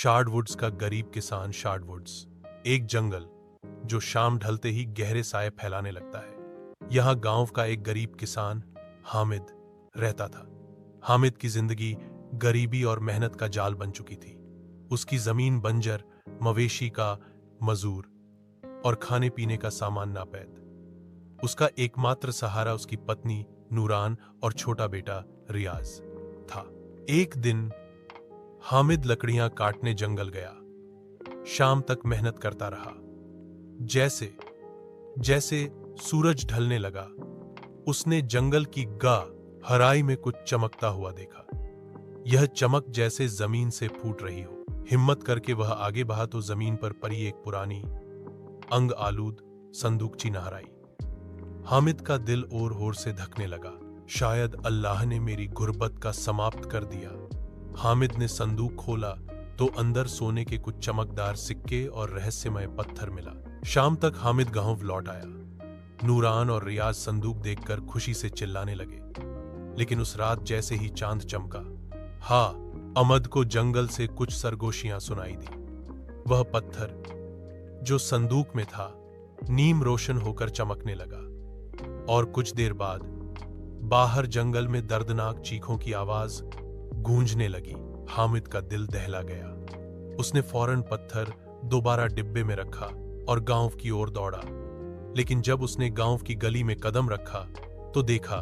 शार्डवुड्स का गरीब किसान शार्डवुड्स, एक जंगल जो शाम ढलते ही गहरे साए फैलाने लगता है। यहां गांव का एक गरीब किसान हामिद रहता था। हामिद की जिंदगी गरीबी और मेहनत का जाल बन चुकी थी। उसकी जमीन बंजर, मवेशी का मजूर और खाने पीने का सामान नापैद। उसका एकमात्र सहारा उसकी पत्नी नूरान और छोटा बेटा रियाज था। एक दिन हामिद लकड़ियां काटने जंगल गया। शाम तक मेहनत करता रहा। जैसे जैसे सूरज ढलने लगा, उसने जंगल की गहराई में कुछ चमकता हुआ देखा। यह चमक जैसे जमीन से फूट रही हो। हिम्मत करके वह आगे बढ़ा तो जमीन पर पड़ी एक पुरानी, अंग आलूद संदूकची नजर आई। हामिद का दिल और होर से धकने लगा। शायद अल्लाह ने मेरी गुर्बत का समाप्त कर दिया। हामिद ने संदूक खोला तो अंदर सोने के कुछ चमकदार सिक्के और रहस्यमय पत्थर मिला। शाम तक हामिद गांव लौट आया। नूरान और रियाज संदूक देखकर खुशी से चिल्लाने लगे। लेकिन उस रात जैसे ही चांद चमका, अमद को जंगल से कुछ सरगोशियां सुनाई दी। वह पत्थर जो संदूक में था नीम रोशन होकर चमकने लगा, और कुछ देर बाद बाहर जंगल में दर्दनाक चीखों की आवाज गूंजने लगी। हामिद का दिल दहला गया। उसने फौरन पत्थर दोबारा डिब्बे में रखा और गांव की ओर दौड़ा। लेकिन जब उसने गांव की गली में कदम रखा तो देखा